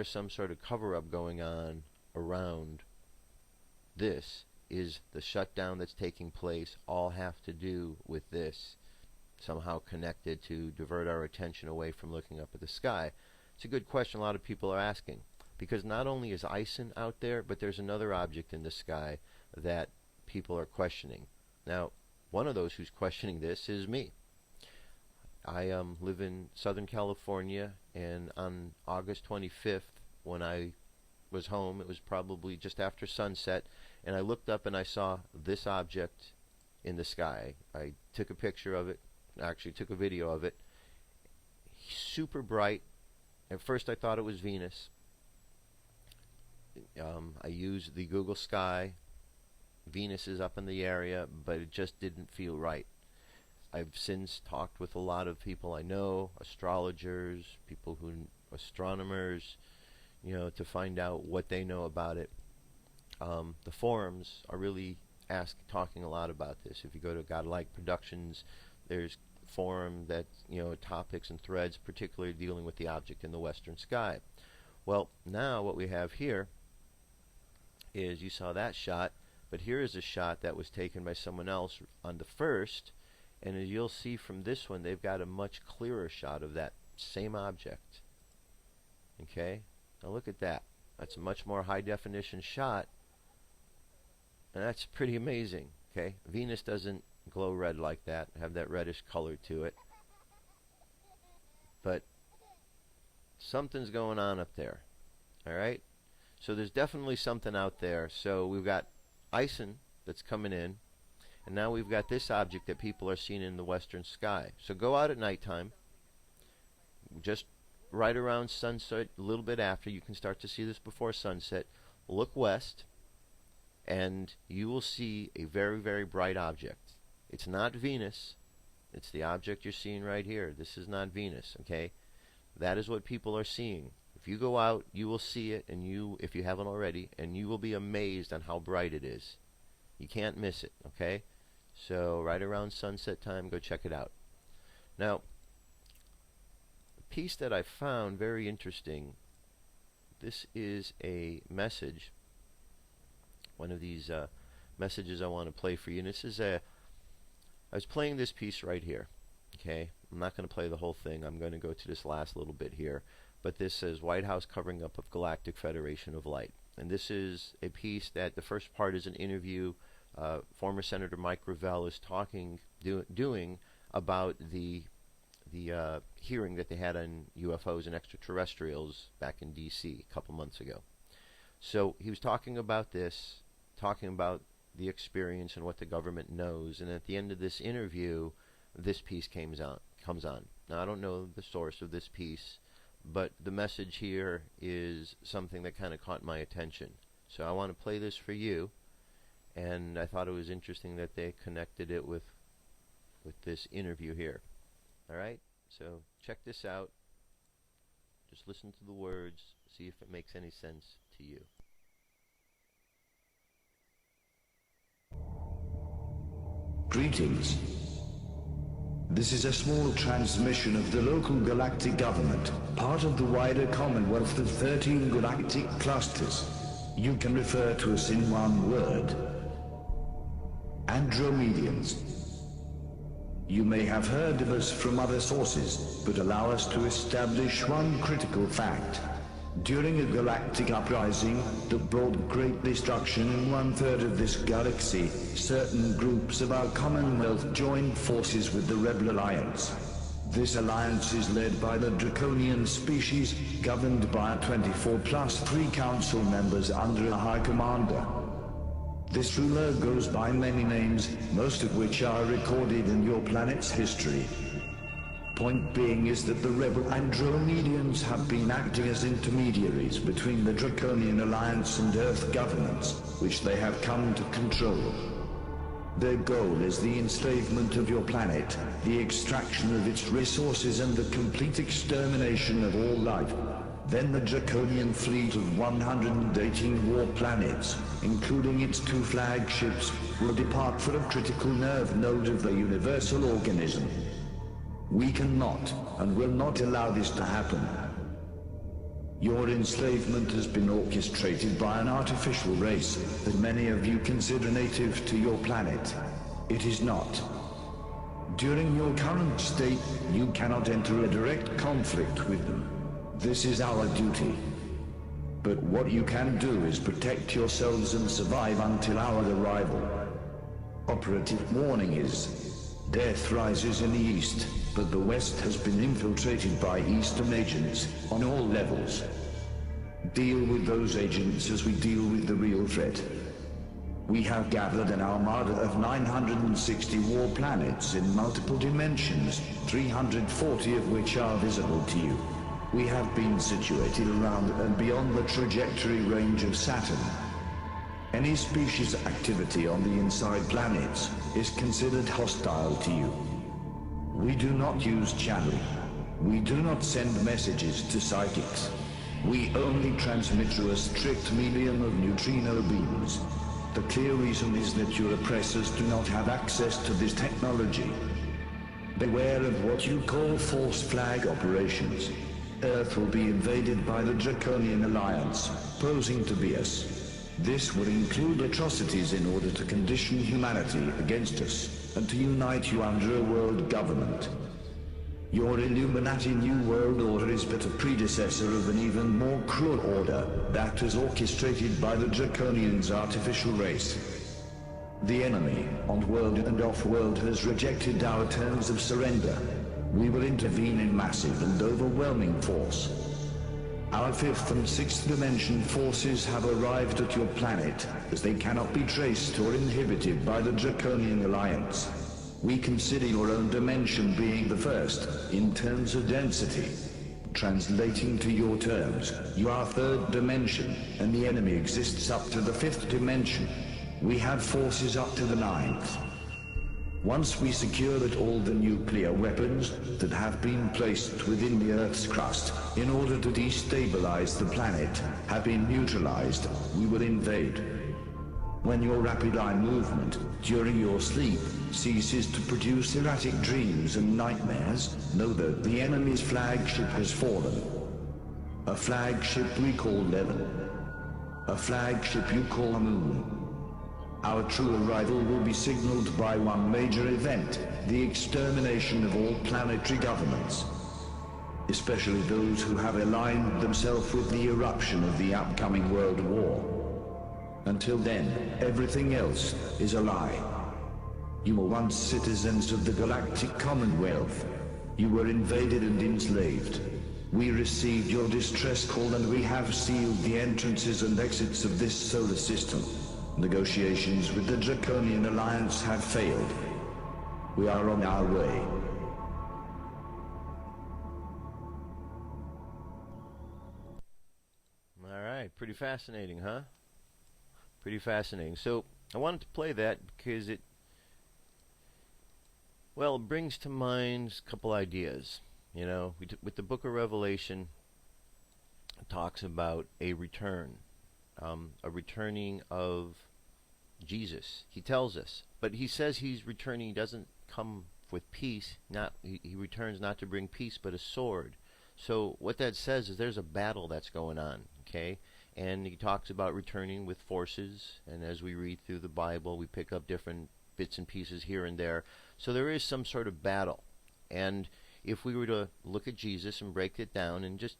some sort of cover-up going on around this? Is the shutdown that's taking place all have to do with this, somehow connected to divert our attention away from looking up at the sky? It's a good question a lot of people are asking, because not only is ISON out there, but there's another object in the sky that people are questioning. Now, one of those who's questioning this is me. I live in Southern California, and on August 25th, when I was home, it was probably just after sunset, and I looked up and I saw this object in the sky. I took a picture of it, actually took a video of it. Super bright. At first I thought it was Venus. I used the Google Sky. Venus is up in the area, but it just didn't feel right. I've since talked with a lot of people I know, astrologers, astronomers, to find out what they know about it. The forums are really talking a lot about this. If you go to Godlike Productions, there's forum that, topics and threads, particularly dealing with the object in the western sky. Well, now what we have here is, you saw that shot, but here is a shot that was taken by someone else on the 1st, and as you'll see from this one, they've got a much clearer shot of that same object. Okay, now look at that. That's a much more high definition shot, and that's pretty amazing. Okay, Venus doesn't glow red like that, have that reddish color to it, but something's going on up there. Alright, so there's definitely something out there. So we've got ISON that's coming in, and now we've got this object that people are seeing in the western sky. So go out at nighttime, just right around sunset, a little bit after. You can start to see this before sunset. Look west, and you will see a very, very bright object. It's not Venus. It's the object you're seeing right here. This is not Venus, okay? That is what people are seeing. If you go out, you will see it, and if you haven't already, and you will be amazed on how bright it is. You can't miss it, okay? So right around sunset time, go check it out. Now, a piece that I found very interesting, this is a message, one of these messages I want to play for you. And this is I was playing this piece right here, okay? I'm not going to play the whole thing. I'm going to go to this last little bit here. But this says, White House covering up of Galactic Federation of Light. And this is a piece that the first part is an interview. Former Senator Mike Gravel is doing about the hearing that they had on UFOs and extraterrestrials back in D.C. a couple months ago. So he was talking about this, talking about the experience and what the government knows, and at the end of this interview, this piece comes on. Now, I don't know the source of this piece, but the message here is something that kind of caught my attention. So I want to play this for you, and I thought it was interesting that they connected it with this interview here. All right? So check this out. Just listen to the words, see if it makes any sense to you. Greetings. This is a small transmission of the local galactic government, part of the wider Commonwealth of 13 galactic clusters. You can refer to us in one word: Andromedians. You may have heard of us from other sources, but allow us to establish one critical fact. During a galactic uprising that brought great destruction in 1/3 of this galaxy, certain groups of our Commonwealth joined forces with the Rebel Alliance. This alliance is led by the Draconian species, governed by 24+3 council members under a high commander. This ruler goes by many names, most of which are recorded in your planet's history. Point being is that the rebel Andromedians have been acting as intermediaries between the Draconian Alliance and Earth governments, which they have come to control. Their goal is the enslavement of your planet, the extraction of its resources, and the complete extermination of all life. Then the Draconian fleet of 118 war planets, including its 2 flagships, will depart for a critical nerve node of the universal organism. We cannot and will not allow this to happen. Your enslavement has been orchestrated by an artificial race that many of you consider native to your planet. It is not. During your current state, you cannot enter a direct conflict with them. This is our duty. But what you can do is protect yourselves and survive until our arrival. Operative warning is: death rises in the east, but the west has been infiltrated by eastern agents on all levels. Deal with those agents as we deal with the real threat. We have gathered an armada of 960 war planets in multiple dimensions, 340 of which are visible to you. We have been situated around and beyond the trajectory range of Saturn. Any species activity on the inside planets is considered hostile to you. We do not use channeling. We do not send messages to psychics. We only transmit through a strict medium of neutrino beams. The clear reason is that your oppressors do not have access to this technology. Beware of what you call false flag operations. Earth will be invaded by the Draconian Alliance, posing to be us. This will include atrocities in order to condition humanity against us, and to unite you under a world government. Your Illuminati New World Order is but a predecessor of an even more cruel order that is orchestrated by the Draconians' artificial race. The enemy, on-world and off-world, has rejected our terms of surrender. We will intervene in massive and overwhelming force. Our 5th and 6th dimension forces have arrived at your planet, as they cannot be traced or inhibited by the Draconian Alliance. We consider your own dimension being the first, in terms of density. Translating to your terms, you are 3rd dimension, and the enemy exists up to the 5th dimension. We have forces up to the 9th. Once we secure that all the nuclear weapons that have been placed within the Earth's crust in order to destabilize the planet have been neutralized, we will invade. When your rapid eye movement during your sleep ceases to produce erratic dreams and nightmares, know that the enemy's flagship has fallen. A flagship we call Level. A flagship you call Moon. Our true arrival will be signaled by one major event, the extermination of all planetary governments, especially those who have aligned themselves with the eruption of the upcoming World War. Until then, everything else is a lie. You were once citizens of the Galactic Commonwealth. You were invaded and enslaved. We received your distress call and we have sealed the entrances and exits of this solar system. Negotiations with the Draconian Alliance have failed. We are on our way. Alright, pretty fascinating, huh? Pretty fascinating. So, I wanted to play that because it brings to mind a couple ideas. You know, with the book of Revelation, it talks about a return. A returning of Jesus. He tells us, but he says he's returning. He doesn't come with peace. He returns not to bring peace, but a sword. So what that says is there's a battle that's going on. Okay, and he talks about returning with forces. And as we read through the Bible, we pick up different bits and pieces here and there. So there is some sort of battle. And if we were to look at Jesus and break it down, and just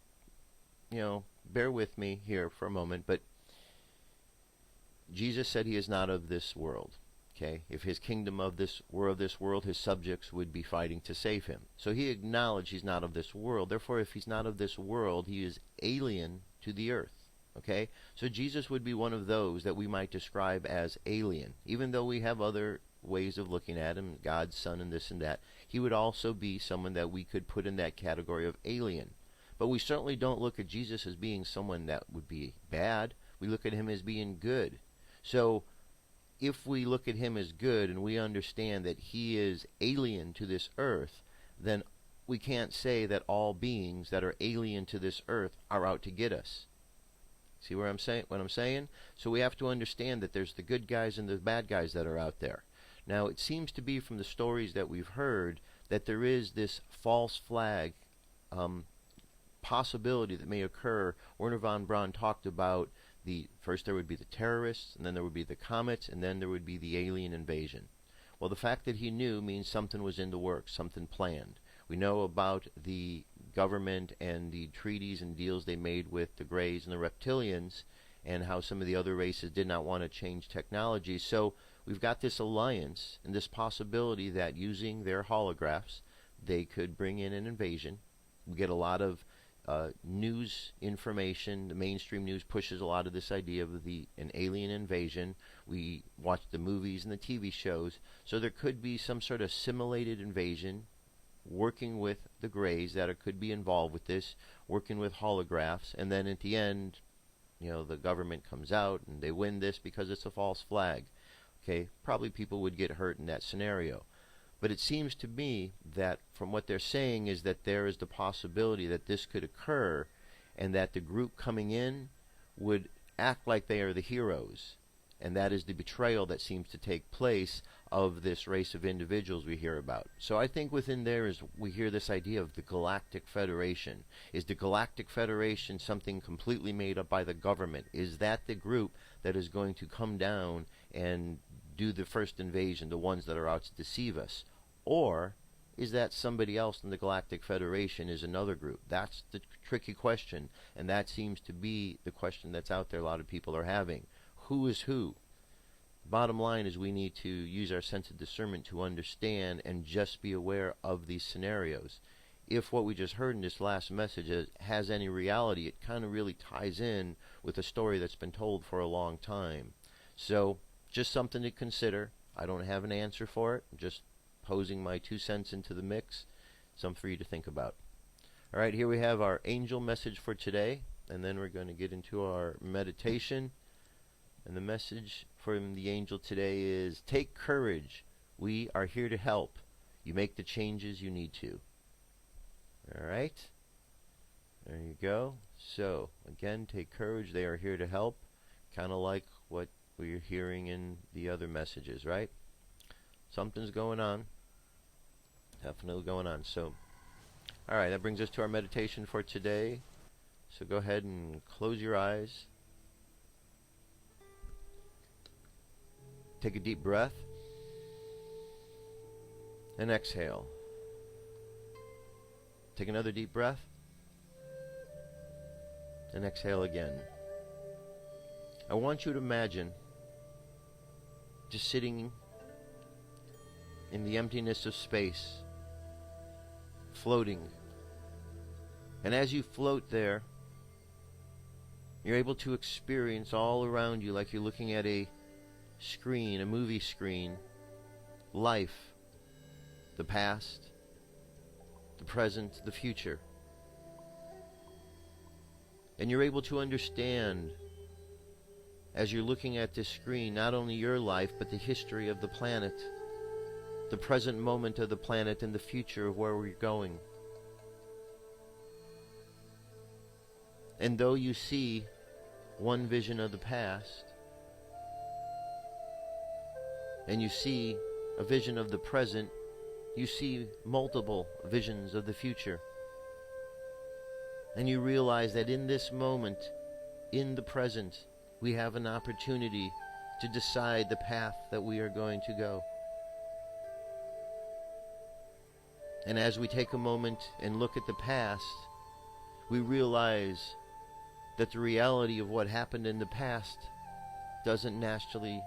bear with me here for a moment, but Jesus said he is not of this world. Okay, if his kingdom were of this world, his subjects would be fighting to save him. So he acknowledged he's not of this world. Therefore, if he's not of this world, he is alien to the earth. Okay, so Jesus would be one of those that we might describe as alien, even though we have other ways of looking at him, God's son and this and that. He would also be someone that we could put in that category of alien. But we certainly don't look at Jesus as being someone that would be bad. We look at him as being good. So if we look at him as good and we understand that he is alien to this earth, then we can't say that all beings that are alien to this earth are out to get us. See what I'm saying? So we have to understand that there's the good guys and the bad guys that are out there. Now, it seems to be from the stories that we've heard that there is this false flag possibility that may occur. Werner von Braun talked about first there would be the terrorists, and then there would be the comets, and then there would be the alien invasion. Well, the fact that he knew means something was in the works, something planned. We know about the government and the treaties and deals they made with the Greys and the Reptilians, and how some of the other races did not want to change technology. So we've got this alliance and this possibility that using their holographs, they could bring in an invasion. We get a lot of news information. The mainstream news pushes a lot of this idea of an alien invasion. We watch the movies and the TV shows. So there could be some sort of simulated invasion, working with the Greys that could be involved with this, working with holographs, and then at the end, the government comes out and they win this because it's a false flag. Okay, probably people would get hurt in that scenario. But it seems to me that from what they're saying is that there is the possibility that this could occur, and that the group coming in would act like they are the heroes. And that is the betrayal that seems to take place of this race of individuals we hear about. So I think within there is we hear this idea of the Galactic Federation. Is the Galactic Federation something completely made up by the government? Is that the group that is going to come down and do the first invasion, the ones that are out to deceive us? Or is that somebody else in the Galactic Federation is another group? That's the tricky question, and that seems to be the question that's out there a lot of people are having. Who is who? Bottom line is we need to use our sense of discernment to understand and just be aware of these scenarios. If what we just heard in this last message has any reality, it kind of really ties in with a story that's been told for a long time. So, just something to consider. I don't have an answer for it. I'm just posing my 2 cents into the mix. Something for you to think about. Alright, here we have our angel message for today, and then we're going to get into our meditation. And the message from the angel today is, take courage. We are here to help you make the changes you need to. All right? There you go. So, again, take courage. They are here to help. Kind of like what we're hearing in the other messages, right? Something's going on. Definitely going on. So, all right, that brings us to our meditation for today. So go ahead and close your eyes. Take a deep breath. And exhale. Take another deep breath. And exhale again. I want you to imagine just sitting in the emptiness of space, floating. And as you float there, you're able to experience all around you like you're looking at a screen, a movie screen, life, the past, the present, the future. And you're able to understand, as you're looking at this screen, not only your life, but the history of the planet, the present moment of the planet, and the future of where we're going. And though you see one vision of the past, and you see a vision of the present, you see multiple visions of the future. And you realize that in this moment, in the present, we have an opportunity to decide the path that we are going to go. And as we take a moment and look at the past, we realize that the reality of what happened in the past doesn't naturally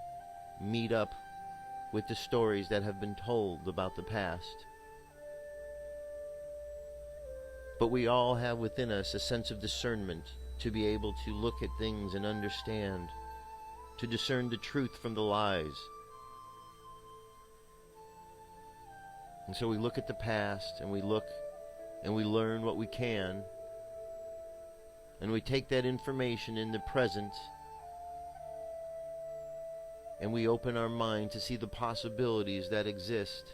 meet up with the stories that have been told about the past. But we all have within us a sense of discernment to be able to look at things and understand, to discern the truth from the lies. And so we look at the past, and we look and we learn what we can, and we take that information in the present, and we open our mind to see the possibilities that exist.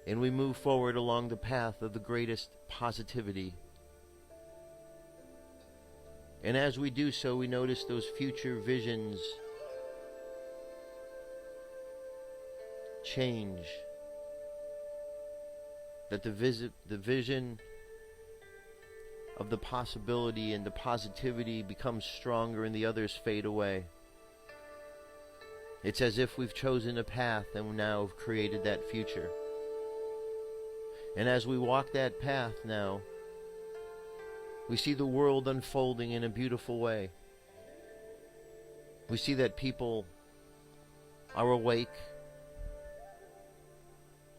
And we move forward along the path of the greatest positivity. And as we do so, we notice those future visions change. That the vision of the possibility and the positivity becomes stronger and the others fade away. It's as if we've chosen a path and now have created that future. And as we walk that path now, we see the world unfolding in a beautiful way. We see that people are awake,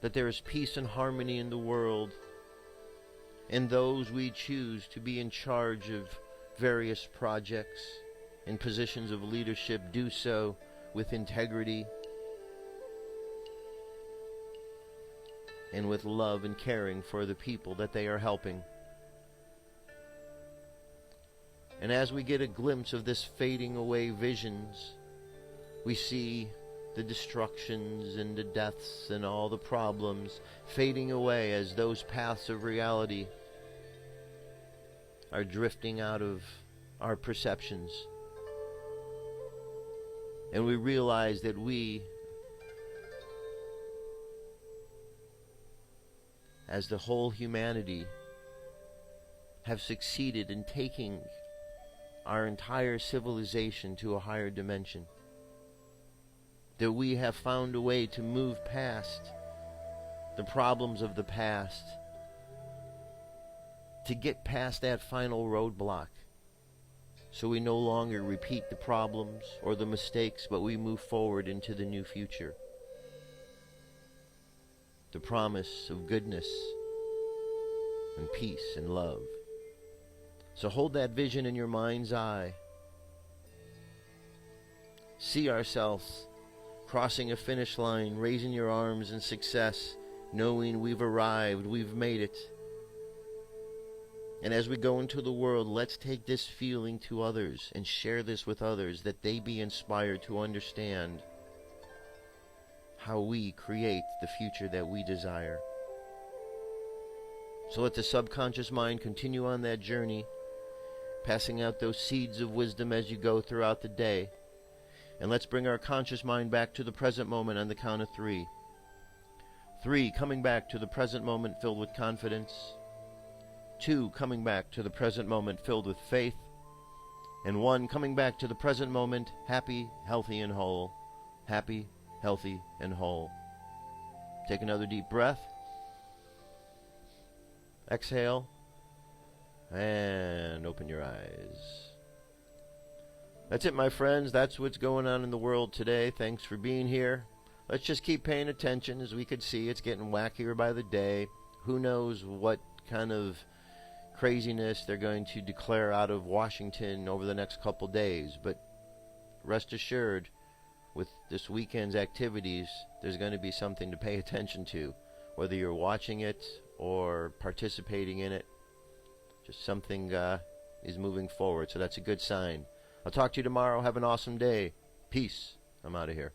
that there is peace and harmony in the world, and those we choose to be in charge of various projects and positions of leadership do so with integrity and with love and caring for the people that they are helping. And as we get a glimpse of this fading away visions, we see the destructions and the deaths and all the problems fading away as those paths of reality are drifting out of our perceptions. And we realize that we, as the whole humanity, have succeeded in taking our entire civilization to a higher dimension. That we have found a way to move past the problems of the past, to get past that final roadblock, so we no longer repeat the problems or the mistakes, but we move forward into the new future. The promise of goodness and peace and love. So hold that vision in your mind's eye. See ourselves crossing a finish line, raising your arms in success, knowing we've arrived, we've made it. And as we go into the world, let's take this feeling to others and share this with others, that they be inspired to understand how we create the future that we desire. So let the subconscious mind continue on that journey, passing out those seeds of wisdom as you go throughout the day. And let's bring our conscious mind back to the present moment on the count of 3. 3, coming back to the present moment filled with confidence. 2, coming back to the present moment filled with faith. And 1, coming back to the present moment happy, healthy, and whole. Happy, healthy, and whole. Take another deep breath. Exhale. And open your eyes. That's it, my friends. That's what's going on in the world today. Thanks for being here. Let's just keep paying attention. As we could see, it's getting wackier by the day. Who knows what kind of craziness they're going to declare out of Washington over the next couple days. But rest assured, with this weekend's activities, there's going to be something to pay attention to. Whether you're watching it or participating in it, just something is moving forward. So that's a good sign. I'll talk to you tomorrow. Have an awesome day. Peace. I'm out of here.